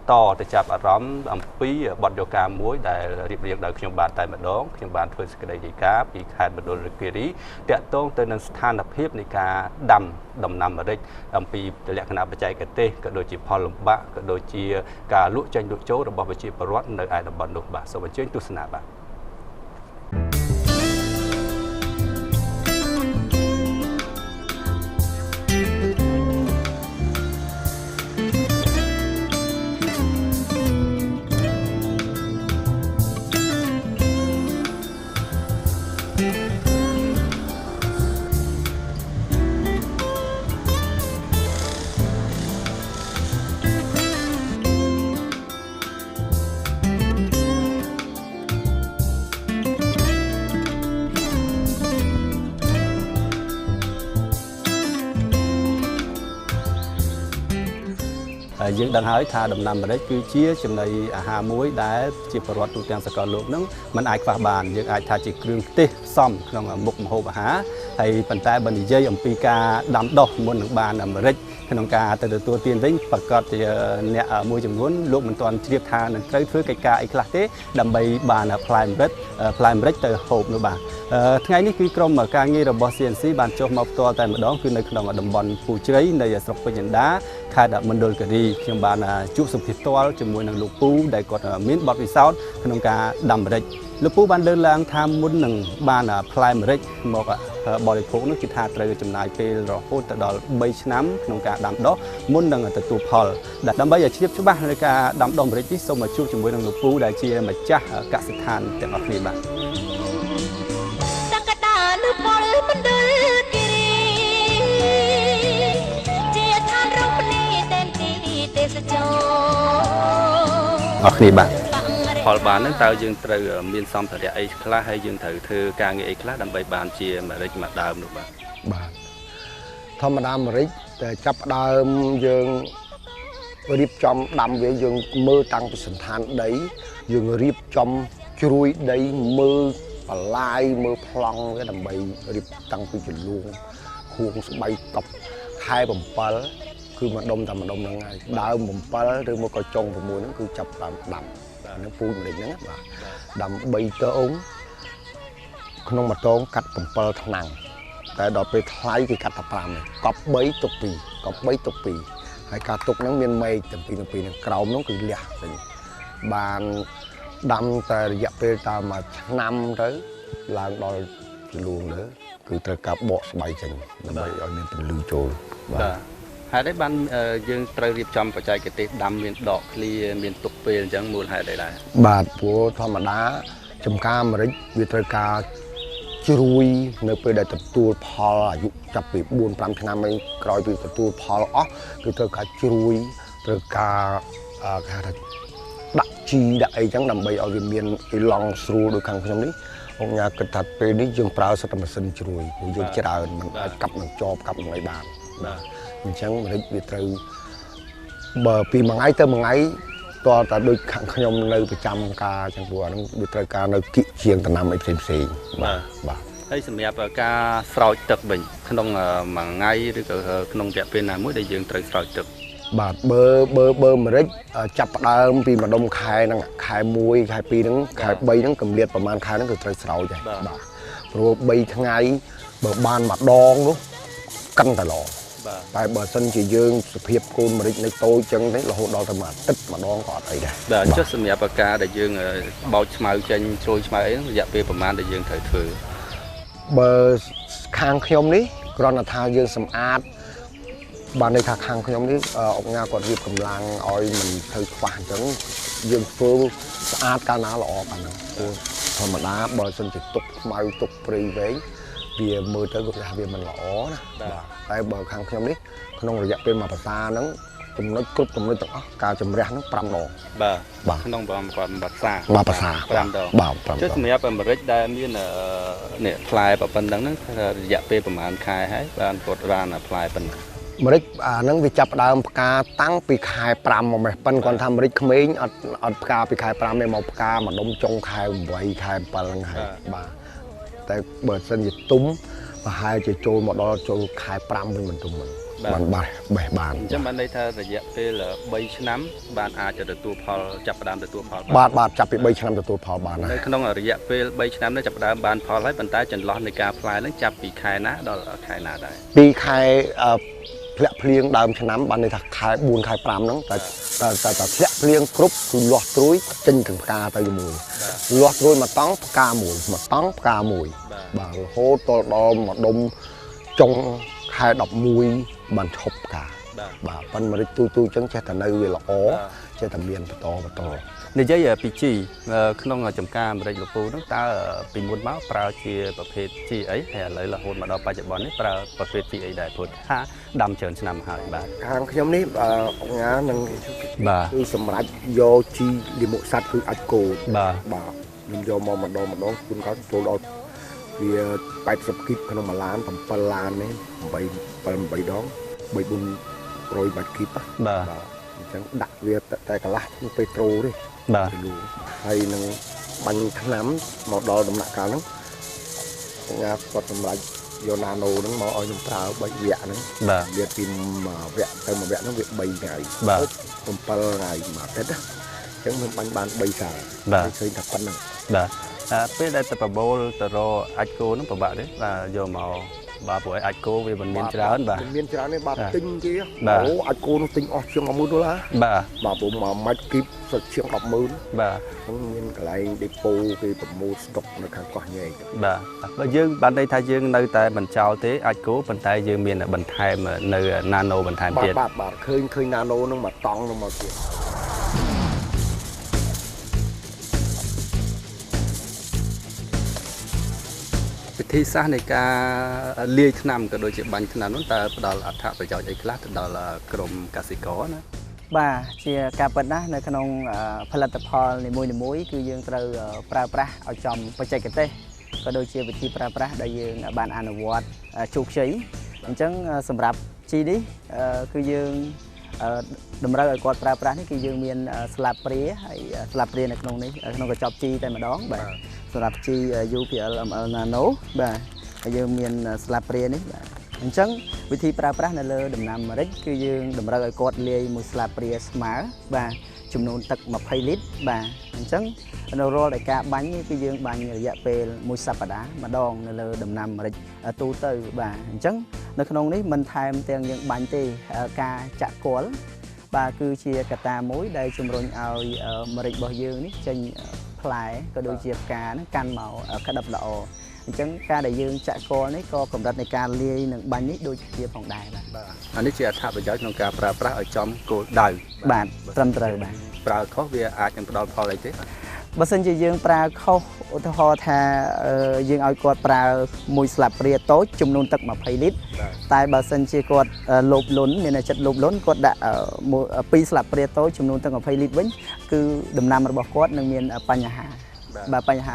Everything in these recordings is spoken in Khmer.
បន្តទៅចាប់អារម្មណ៍អំពីបទយកការមួយដែលរៀបរៀងដោយខ្ញុំបានតែម្ដងខ្ញុំបានធ្វើសេចក្តីរាយការណ៍ពីខេត្តមណ្ឌលគិរីតាក់ទងទៅនឹងស្ថានភាពនៃការដាំដំណាំម្រេចអំពីលក្ខណៈបច្ចេកទេសក៏ដូចជាផលលំបាកក៏ដូចជាការលក់ចេញលក់ចូលរបស់ប្រជាពលរដ្ឋនៅឯតំបន់នោះបាទសូមអញ្ជើញទស្សនាបាទយើងដឹងហើយថាដំណាំម្រេចគឺជាចំណីអាហារមួយដែលជាប្រវត្តិទូទាំងសកលលោកនឹងมันអាចខ្វះបានយើងអាចថាជាគ្រឿងទេសផ្សំក្នុងមុខម្ហូបអាហារហើយប៉ុន្តែបើនិយាយអំពីការដាំដុះមុននឹងបានម្រេចក្នុងការទៅទទួលទានវិញប្រកាសជាអ្នកមួយចំនួនលោកមិនទាន់ជ្រាបថានឹងត្រូវធ្វើកិច្ចការអីខ្លះទេដើម្បីបានផ្លែម្រេចទៅហូបនោះបាទថ្ងៃនេះគឺក្រុមការងាររបស់ CNC បានចុះមកផ្ទាល់តែម្ដងគឺនៅក្នុងតំបន់ភូជ្រៃនៃស្រុកពេជ្រអណ្ដាខេត្តមណ្ឌលគិរីខ្ញុំបានជួបសម្ភាសផ្ទាល់ជាមួយនឹងលោកពូដែលគាត់មានបទពិសោធន៍ក្នុងការដាំម្រេចលោកពូបានលើកឡើងថាមុននឹងបានផ្លែម្រេចមកបរិភោគនោះគឺថាត្រូវចំណាយពេលរហូតដល់3ឆ្នាំក្នុងការដាំដុះមុននឹងទទួលផលដើម្បីឲ្យជ្រាបច្បាស់នៅការដាំដុះម្រេចនេះសូមមកជួបជាមួយនឹងលោកពូដែលជាម្ចាស់កសិដ្ឋានទាំងអស់គ្នាបាទអរគ្នាបាទផលបានហ្នឹងតើយើងត្រូវមានសម្ភារៈអីខ្លះហើយយើងត្រូវធ្វើការងារអីខ្លះដើម្បីបានជាម្រេចមួយដើមនោះបាទធម្មតាម្រេចតែចាប់ដើមយើងរៀបចំដាំវាយើងមើលតាំងពីសន្តានដីយើងរៀបចំជ្រួយដីមើលបន្លាយមើលប្លង់វាដើម្បីរៀបតាំងពីចលួងខួងស្បៃកប់ខែ7គឺម្ដុំតែម្ដុំហ្នឹងហើយដើម7ឬមកក៏ចុង6ហ្នឹងគឺចាប់ដើមដាំហ្នឹងពូចម្ដេចហ្នឹងបាទដាំ3តោងក្នុងមួយតោងកាត់7ថ្នាំងតែដល់ពេលថ្លៃគេកាត់តែ5ឯងកប់3ទុក2កប់3ទុក2ហើយការទុកហ្នឹងមានមេឃទាំងពីរហ្នឹងក្រោមហ្នឹងគឺលះវិញបានដាំតែរយៈពេលតាមមួយឆ្នាំទៅឡើងដល់ចលួងទៅគឺត្រូវការបកស្បៃចេញដើម្បីឲ្យមានពន្លឺចូលបាទហេតុអីបានយើងត្រូវរៀបចំបច្ចេកទេសដាំមានដកឃ្លាមានទុកពេលអញ្ចឹងមូលហេតុអីដែរបាទព្រោះធម្មតាចំការម្រេចវាត្រូវការជ្រួយនៅពេលដែលទទួលផលអាយុចាប់ពី4-5ឆ្នាំឯងក្រោយពីទទួលផលអស់គឺត្រូវការជ្រួយត្រូវការគេហៅថាដាក់ជីដាក់អីចឹងដើម្បីឲ្យវាមានអ៊ីឡង់ស្រួលដូចខាងខ្ញុំនេះអង្គញាគិតថាពេលនេះយើងប្រើសិតតែម៉ាស៊ីនជ្រួយព្រោះយើងច្រើនមិនអាចកាប់នឹងចបកាប់នឹងអីបានបាទអញ្ចឹងម្រេចវាត្រូវបើពីមួយថ្ងៃទៅមួយថ្ងៃតើតែដូចខាងខ្ញុំនៅប្រចាំការអញ្ចឹងព្រោះអានឹងវាត្រូវការនៅគៀកជាងដំណាំអីផ្សេងបាទហើយសម្រាប់ការស្រោចទឹកវិញក្នុងមួយថ្ងៃឬក៏ក្នុងរយៈពេលណាមួយដែលយើងត្រូវស្រោចទឹកបាទបើម្រេចចាប់ផ្ដើមពីម្ដុំខែហ្នឹងខែ1ខែ2ហ្នឹងខែ3ហ្នឹងកម្រិតប្រហែលខែហ្នឹងគឺត្រូវស្រោចហើយបាទព្រោះ3ថ្ងៃបើបានម្ដងនោះកាន់តែល្អតែបើសិនជាយើងសភាពកូនម្រេចនៅតូចចឹងទេរហូតដល់តែមួយអាទិត្យម្ដងក៏អត់អីដែរបាទចុះសម្រាប់ការដែលយើងបោចស្មៅចេញជ្រោយស្មៅអីរយៈពេលប្រហែលដែលយើងត្រូវធ្វើបើខាងខ្ញុំនេះគ្រាន់តែថាយើងសម្អាតបានន័យថាខាងខ្ញុំនេះអង្គការគាត់រៀបកម្លាំងឲ្យមិនត្រូវខ្វះអញ្ចឹងយើងធ្វើស្អាតកាលណាល្អកាលណាព្រោះធម្មតាបើសិនជាទុកខ្មៅទុកព្រៃវែងវាមើលទៅគឺថាវាមិនល្អណាបាទតែបើខាងខ្ញុំនេះក្នុងរយៈពេលមួយភាសាហ្នឹងចំណុចគ្រប់ចំណុចទាំងអស់ការជំរះហ្នឹង5ដងបាទក្នុងមួយភាសា5ដងបាទចុះសម្រាប់អាមេរិកដែលមាននេះផ្លែប៉ុណ្ណឹងហ្នឹងរយៈពេលប្រហែលខែហើយបានគាត់បានផ្លែប៉ុណ្ណឹងម្រេចអាហ្នឹងវាចាប់ដើមផ្កាតាំងពីខែ5មកម៉េះប៉ុន្តែគាត់ថាម្រេចក្មេងអត់ផ្កាពីខែ5ទេមកផ្កាម្ដុំចុងខែ8ខែ7ហ្នឹងហើយបាទតែបើសិនជាទុំ ប្រហែលជាចូលមកដល់ចូលខែ5វិញមិនទុំមិនបានបេះបានអញ្ចឹងបានន័យថារយៈពេល3ឆ្នាំបានអាចទទួលផលចាប់ផ្ដើមទទួលផលបាទចាប់ពី3ឆ្នាំទទួលផលបាននៅក្នុងរយៈពេល3ឆ្នាំនេះចាប់ផ្ដើមបានផលហើយប៉ុន្តែចន្លោះនៃការផ្លែហ្នឹងចាប់ពីខែណាដល់ខែណាដែរពីខែធ្លាក់ភ្លៀងដើមឆ្នាំបានន័យថាខែ4ខែ5ហ្នឹងតែធ្លាក់ភ្លៀងគ្រប់គឺលាស់ត្រួយចេញទាំងផ្កាទៅជាមួយលាស់ត្រួយមកតង់ផ្កាមួយមកតង់ផ្កាមួយបាទរហូតដល់មកដុំចុងខែ11បានឈប់ផ្កាបាទប៉ុន្តែម្រេចទូចឹងចេះតែនៅវាល្អចេះតែមានបន្តនិយាយពីជីក្នុងចំការអាមេរិកលោកពូហ្នឹងតើពីមុនមកប្រើជាប្រភេទជីអីហើយឥឡូវរហូតមកដល់បច្ចុប្បន្ននេះប្រើប្រភេទជីអីដែរព្រោះថាដាំច្រើនឆ្នាំហើយបាទខាងខ្ញុំនេះអង្គការនឹងគឺសម្រាប់យកជីលិមុខសัตว์គឺអាចគោបាទខ្ញុំយកមកម្ដងជួនកាលចូលដល់វា80គីបក្នុងមួយឡាន7ឡាននេះ8ដង3-400បាច់គីបបាទអញ្ចឹងដាក់វាតែកន្លះក្នុងពេត្រូទេបាទហើយនឹងបាញ់ថ្នាំមកដល់ដំណាក់កាលហ្នឹងងាគាត់សម្រាប់យកណាណូហ្នឹងមកឲ្យខ្ញុំប្រើ3វគ្គហ្នឹងវាពី1វគ្គទៅ1វគ្គហ្នឹងវា3ថ្ងៃ7ថ្ងៃមួយអាទិត្យអញ្ចឹងខ្ញុំបាញ់បាន3សាឃើញតែប៉ុណ្្នឹងបាទពេលដែលទៅប្រមូលទៅរកអាចគោហ្នឹងពិបាកទេបាទយកមកបាទព្រោះអាចគោវាមិនមានច្រើនបាទមានច្រើនទេបាទទិញគេអូអាចគោនោះទិញអស់ជាង$10000បាទព្រោះ1ម៉ាច់គីបសុទ្ធជាង100000បាទហ្នឹងមានកន្លែងដេប៉ូគេប្រមូលស្តុកនៅខាងកោះញែកបាទបើយើងបានន័យថាយើងនៅតែមិនចោលទេអាចគោប៉ុន្តែយើងមានបន្ថែមនៅណាណូបន្ថែមទៀតបាទឃើញណាណូហ្នឹងមកតង់ហ្នឹងមកទៀតវិធីសាស្ត្រនៃការលាយថ្នាំក៏ដូចជាបាញ់ថ្នាំនោះតើផ្ដល់អត្ថប្រយោជន៍អីខ្លះទៅដល់ក្រុមកសិករណាបាទជាការពិតណាស់នៅក្នុងផលិតផលនីមួយៗគឺយើងត្រូវប្រើប្រាស់ឲ្យចំបច្ចេកទេសក៏ដូចជាវិធីប្រើប្រាស់ដែលយើងបានអនុវត្តជោគជ័យអញ្ចឹងសម្រាប់ជីនេះគឺយើងតម្រូវឲ្យគាត់ប្រើប្រាស់នេះគឺយើងមានស្លាបព្រាហើយស្លាបព្រានៅក្នុងនេះក្នុងកញ្ចប់ជីតែម្ដងបាទសម្រាប់ជី UPL ML Nano បាទហើយយើងមានស្លាបព្រានេះបាទអញ្ចឹងវិធីប្រើប្រាស់នៅលើដំណាំម្រេចគឺយើងតម្រូវឲ្យគាត់លាយមួយស្លាបព្រាស្មើបាទចំនួនទឹក20លីត្របាទអញ្ចឹងនៅរាល់តែការបាញ់គឺយើងបាញ់រយៈពេល1សប្តាហ៍ម្ដងនៅលើដំណាំម្រេចទូទៅបាទអញ្ចឹងនៅក្នុងនេះមិនថែមទាំងយើងបាញ់ទេការចាក់គល់បាទគឺជាកត្តាមួយដែលជំរុញឲ្យម្រេចរបស់យើងនេះចេញផ្លែក៏ដូចជាផ្កាហ្នឹងកាន់មកក្តឹបល្អអញ្ចឹងការដែលយើងចាក់គល់នេះក៏កម្រិតនៃការលាយនឹងបាញ់នេះដូចជាផងដែរបាទអានេះជាអត្ថប្រយោជន៍ក្នុងការប្រើប្រាស់ឲ្យចំគោលដៅបាទត្រឹមត្រូវបាទប្រើខុសវាអាចនឹងផ្ដល់ផលអីទេបើសិនជាយើងប្រើខុសឧទាហរណ៍ថាយើងឲ្យគាត់ប្រើមួយស្លាបព្រាតូចចំនួនទឹក20លីត្រតែបើសិនជាគាត់លោភលន់មានចិត្តលោភលន់គាត់ដាក់2ស្លាបព្រាតូចចំនួនទឹក20លីត្រវិញគឺដំណាំរបស់គាត់នឹងមានបញ្ហាបាទបញ្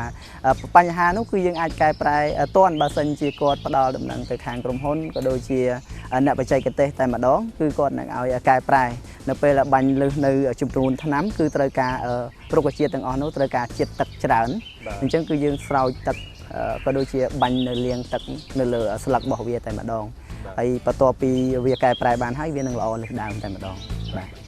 ហានោះគឺយើងអាចកែប្រែទាន់បើសិនជាគាត់ផ្ដល់ដំណឹងទៅខាងក្រុមហ៊ុនក៏ដូចជាអ្នកបច្ចេកទេសតែម្ដងគឺគាត់នឹងឲ្យកែប្រែនៅពេលបាញ់លើសនៅចំនួនថ្នាំគឺត្រូវការរុក្ខជាតិទាំងអស់នោះត្រូវការជាតិទឹកច្រើនអញ្ចឹងគឺយើងស្រោចទឹកក៏ដូចជាបាញ់នៅលាងទឹកនៅលើស្លឹករបស់វាតែម្ដងហើយបន្ទាប់ពីវាកែប្រែបានហើយវានឹងល្អលើសដើមតែម្ដងបាទ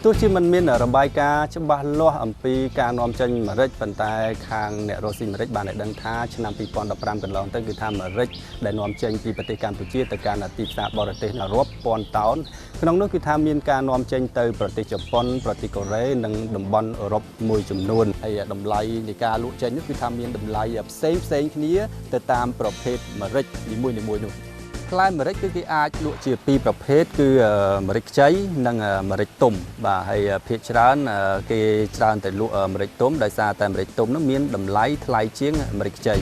ទោះជាមិនមានរបាយការណ៍ច្បាស់លាស់អំពីការនាំចេញម្រេចប៉ុន្តែខាងអ្នករកស៊ីម្រេចបានឲ្យដឹងថាឆ្នាំ2015កន្លងទៅគឺថាម្រេចដែលនាំចេញពីប្រទេសកម្ពុជាទៅកាន់ទីផ្សារបរទេសរាប់ពាន់តោនក្នុងនោះគឺថាមានការនាំចេញទៅប្រទេសជប៉ុនប្រទេសកូរ៉េនិងតំបន់អឺរ៉ុបមួយចំនួនហើយតម្លៃនៃការលក់ចេញនោះគឺថាមានតម្លៃផ្សេងគ្នាទៅតាមប្រភេទម្រេចនីមួយនោះផ្លែម្រេចគឺគេអាចលក់ជាពីរប្រភេទគឺម្រេចខ្ចីនិងម្រេចទុំបាទហើយភាគច្រើនគេច្រើនតែលក់ម្រេចទុំដោយសារតែម្រេចទុំនោះមានតម្លៃថ្លៃជាងម្រេចខ្ចី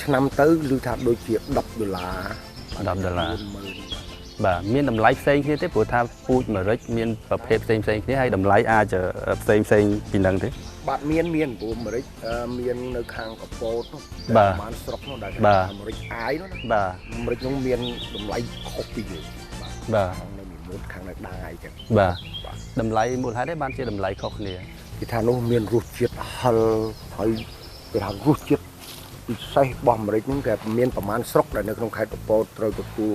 ឆ្នាំទៅឮថាដូចជា$10បាទមានតម្លៃផ្សេងគ្នាទេព្រោះថាពូជម្រេចមានប្រភេទផ្សេងគ្នាហើយតម្លៃអាចផ្សេងពីហ្នឹងទេ បាទមានពូអាមេរិកមាននៅខាងកពតនោះបានស្រុកនោះដែលអាមេរិកអាយនោះណាបាទអាមេរិកនោះមានតម្លៃខុសពីយើងបាទនៅមានមុតខាងនៅដាយចឹងបាទតម្លៃមូលហេតុឯបានជាតម្លៃខុសគ្នាគេថានោះមានរសជាតិហឹរហើយគេថារសជាតិពិសេសរបស់អាមេរិកហ្នឹងគេមានប្រមាណស្រុកដែលនៅក្នុងខេត្តកពតត្រូវទទួល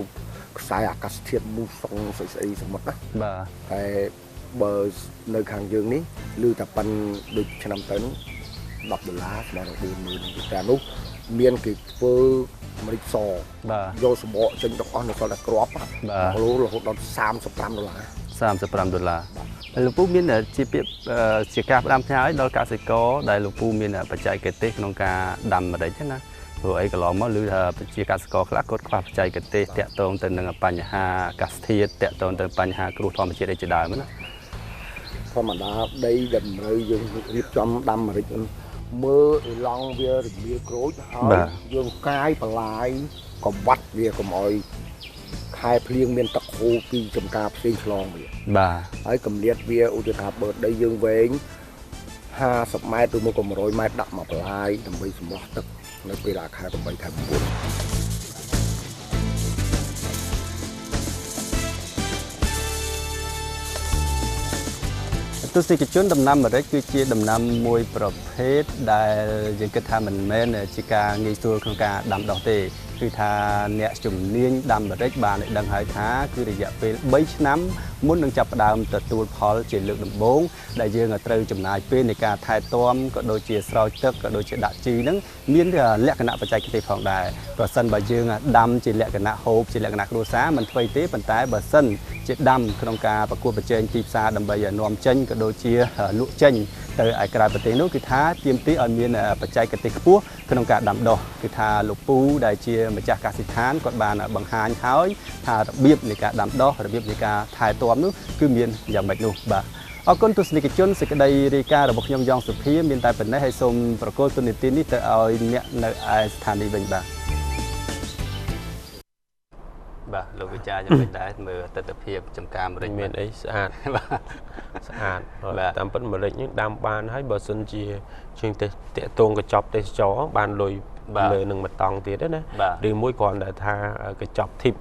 ខ្សែអាកាសធាតុមូសុងស្អីសមុទ្រណាបាទតែបើនៅខាងយើងនេះឮតែប៉ុនដូចឆ្នាំទៅនោះ$10ស្មើនឹង40,000តែនោះមានគេធ្វើអាមេរិកសបាទយកសបកចេញទាំងអស់នៅសល់តែក្របបាទគីឡូរហូតដល់$35 $35លោកពូមានជាពាក្យជាការផ្ដាំផ្ញើឲ្យដល់កសិករដែលលោកពូមានបច្ចេកទេសក្នុងការដាំម្រេចណាព្រោះអីកន្លងមកឮថាប្រជាកសិករខ្លះគាត់ខ្វះបច្ចេកទេសតាក់ទងទៅនឹងបញ្ហាអាកាសធាតុតាក់ទងទៅបញ្ហាគ្រោះធម្មជាតិអីជាដើមណាធម្មតាដីដែលតម្រូវយើងរៀបចំដាំអាមេរិកមើលឡង់វារមៀលក្រូចហើយយើងកាយបន្លាយកង្វាត់វាកុំឲ្យខែភ្លៀងមានទឹកហូរពីចំការផ្សេងឆ្លងវាបាទហើយកម្រិតវាឧទាហរណ៍បើដីយើងវែង50 ម៉ែត្រឬមកក៏100 ម៉ែត្រដាក់មកបន្លាយដើម្បីសម្លាស់ទឹកនៅពេលដល់ខែ8ខែ9ទស្សនិកជនដំណាំអាមេរិកគឺជាដំណាំមួយប្រភេទដែលយើងគិតថាមិនមែនជាការងាយស្រួលក្នុងការដាំដុះទេគឺថាអ្នកជំនាញដាំអាមេរិកបានដឹងហើយថាគឺរយៈពេល3ឆ្នាំមុននឹងចាប់ផ្ដើមទទួលផលជាលើកដំបូងដែលយើងត្រូវចំណាយពេលនៃការថែទាំក៏ដូចជាស្រោចទឹកក៏ដូចជាដាក់ជីហ្នឹងមានលក្ខណៈបច្ចេកទេសផងដែរប្រសិនបើយើងដាំជាលក្ខណៈហូបជាលក្ខណៈគ្រួសារមិនធ្វើទេប៉ុន្តែបើសិនជាដាំក្នុងការប្រកួតប្រជែងទីផ្សារដើម្បីនាំចេញក៏ដូចជាលក់ចេញទៅឯក្រៅប្រទេសនោះគឺថាទាមទារឲ្យមានបច្ចេកទេសខ្ពស់ក្នុងការដាំដុះគឺថាលោកពូដែលជាម្ចាស់កសិដ្ឋានគាត់បានបង្ហាញហើយថារបៀបនៃការដាំដុះរបៀបនៃការថែទាំនោះគឺមានយ៉ាងម៉េចនោះបាទអរគុណទស្សនិកជនសេចក្តីរាយការណ៍របស់ខ្ញុំយ៉ងសុភាមានតែប៉ុណ្ណេះហើយសូមប្រកល់ទូនីតិនេះទៅឲ្យអ្នកនៅឯស្ថានីយ៍វិញបាទលោកវិចារយ៉ាងម៉េចដែរមើលទស្សនវិជ្ជាចំការអាមេរិកមានអីស្អាតស្អាតតាមពិតអាមេរិកនេះដាំបានហើយបើសិនជាជាងតាក់ទងកញ្ចប់ទេសចរបានលុយលើនឹងមួយតង់ទៀតណាឬមួយគ្រាន់តែថាកញ្ចប់ធីប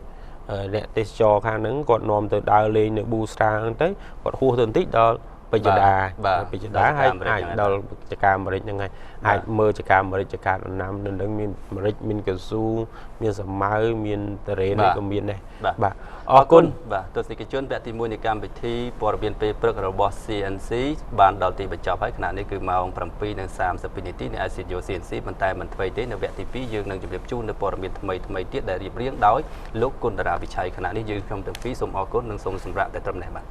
អ្នកទេសចរខាងហ្នឹងគាត់នាំទៅដើរលេងនៅប៊ូស្រាហ្នឹងទៅគាត់ហួសទៅបន្តិចដល់ពេជ្រដាហើយអាចដល់ចការអាមេរិកហ្នឹងហើយអាចមើលចការអាមេរិកចការដំណាំនៅនឹងមានអាមេរិកមានកស៊ូមានសមៅមានតរ៉េននេះក៏មានដែរបាទអរគុណបាទទស្សនិកជនវគ្គទី1នៃកម្មវិធីព័ត៌មានពេលព្រឹករបស់ CNC បានដល់ទីបញ្ចប់ហើយខណៈនេះគឺម៉ោង 7:32 នាទីនៃ ICU CNC ប៉ុន្តែមិនថ្មីទេនៅវគ្គទី2យើងនឹងជម្រាបជូននៅព័ត៌មានថ្មីទៀតដែលរៀបរៀងដោយលោកគុណតារាវិឆ័យខណៈនេះយើងខ្ញុំទាំងពីរសូមអរគុណនិងសូមសម្រាប់តែត្រឹមនេះបាទ